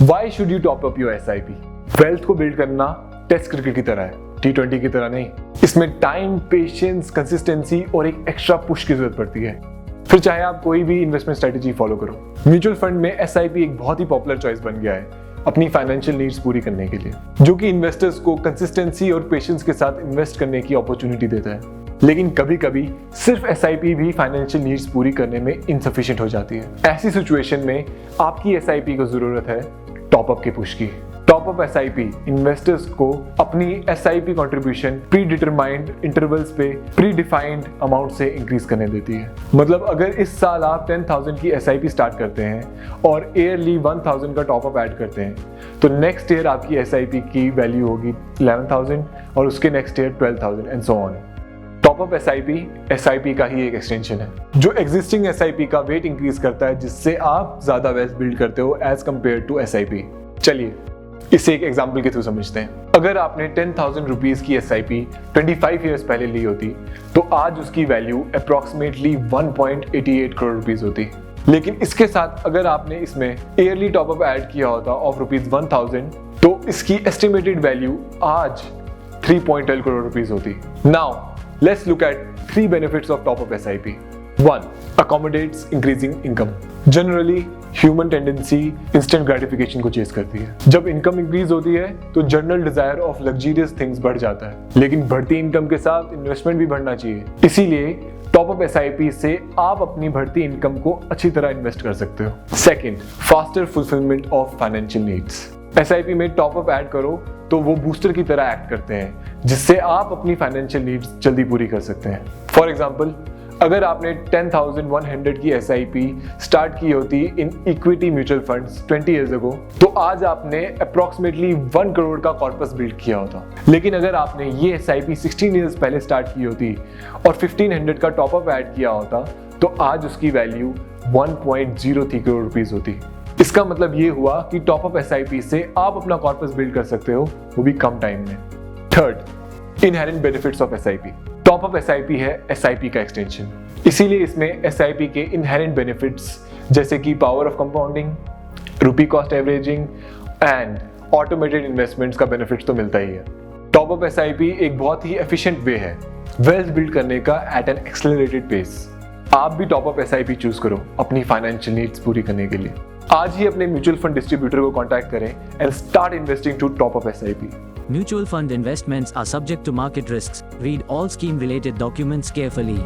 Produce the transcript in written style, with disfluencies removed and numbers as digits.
Why should you top up your SIP? Wealth को build करना test cricket की तरह है, T20 की तरह नहीं। इसमें टाइम, पेशेंस, कंसिस्टेंसी और एक एक्स्ट्रा पुश की जरूरत पड़ती है। फिर चाहे आप कोई भी इन्वेस्टमेंट स्ट्रेटेजी फॉलो करो। म्यूचुअल फंड में SIP एक बहुत ही पॉपुलर चॉइस बन गया है अपनी फाइनेंशियल नीड्स पूरी करने के लिए, जो कि इन्वेस्टर्स को कंसिस्टेंसी और पेशेंस के साथ इन्वेस्ट करने की अपॉर्चुनिटी देता है। लेकिन कभी कभी सिर्फ SIP भी फाइनेंशियल नीड्स पूरी करने में इनसफिशिएंट हो जाती है। ऐसी सिचुएशन में आपकी SIP को जरूरत है टॉप अप के पुश की। टॉप अप SIP इन्वेस्टर्स को अपनी SIP contribution pre determined intervals पे प्री डिफाइंड अमाउंट से इंक्रीज करने देती है। मतलब अगर इस साल आप 10,000 की SIP स्टार्ट करते हैं और ईयरली 1,000 का टॉप अप ऐड करते हैं, तो नेक्स्ट ईयर आपकी SIP की वैल्यू होगी 11,000 और उसके next year 12,000 and so on. Top up SIP का ही एक एक्सटेंशन है जो एग्जिस्टिंग SIP का वेट इंक्रीज करता है, जिससे आप ज्यादा वेल्थ बिल्ड करते हो एज कम्पेयर टू SIP। चलिए इसे एक एग्जाम्पल के थ्रू समझते हैं। अगर आपने 10,000 रुपीज की SIP 25 ईयर्स पहले ली होती तो आज उसकी वैल्यू अप्रोक्सीमेटली 1.88 करोड़ रुपीज होती। लेकिन इसके साथ अगर आपने इसमें ईयरली टॉप अप ऐड किया होता ऑफ रुपीज 1,000 तो इसकी एस्टिमेटेड वैल्यू आज 3.12 करोड़ रुपीज होती। Now let's look at 3 benefits of top-up SIP. 1. Accommodates increasing income. Generally, human tendency instant gratification को चेस करती है। जब इनकम इंक्रीज होती है तो general desire of luxurious things बढ़ जाता है, लेकिन बढ़ती इनकम के साथ इन्वेस्टमेंट भी बढ़ना चाहिए। इसीलिए टॉप अप SIP से आप अपनी बढ़ती इनकम को अच्छी तरह इन्वेस्ट कर सकते हो। Second, faster fulfilment of financial needs. SIP में टॉप अप ऐड करो तो वो बूस्टर की तरह एक्ट करते हैं, जिससे आप अपनी फाइनेंशियल नीड्स जल्दी पूरी कर सकते हैं। फॉर एग्जांपल, अगर आपने 10,100 की SIP स्टार्ट की होती in equity mutual funds 20 years ago, तो आज आपने अप्रोक्सीमेटली 1 करोड़ का कॉर्पस बिल्ड किया होता। लेकिन अगर आपने ये SIP 16 इयर्स पहले स्टार्ट की होती और 1,500 का टॉप अप ऐड किया होता, तो आज उसकी वैल्यू 1.03 करोड़ रुपीज होती। इसका मतलब ये हुआ कि टॉप अप SIP से आप अपना कॉर्पस बिल्ड कर सकते हो, वो भी कम टाइम में। Third, inherent benefits of SIP। Top up SIP है SIP का एक्सटेंशन, इसीलिए इसमें SIP के इनहेरेंट बेनिफिट्स जैसे कि power of compounding, rupee cost averaging and automated investments का बेनिफिट तो मिलता ही है। टॉप अप SIP एक बहुत ही एफिशिएंट वे है वेल्थ बिल्ड करने का एट एन एक्सेलरेटेड पेस। आप भी टॉप अप SIP चूज करो अपनी फाइनेंशियल नीड्स पूरी करने के लिए। आज ही अपने म्यूचुअल फंड डिस्ट्रीब्यूटर को कांटेक्ट करें and start investing to top up SIP. Mutual fund investments are subject to market risks. Read all scheme related documents carefully.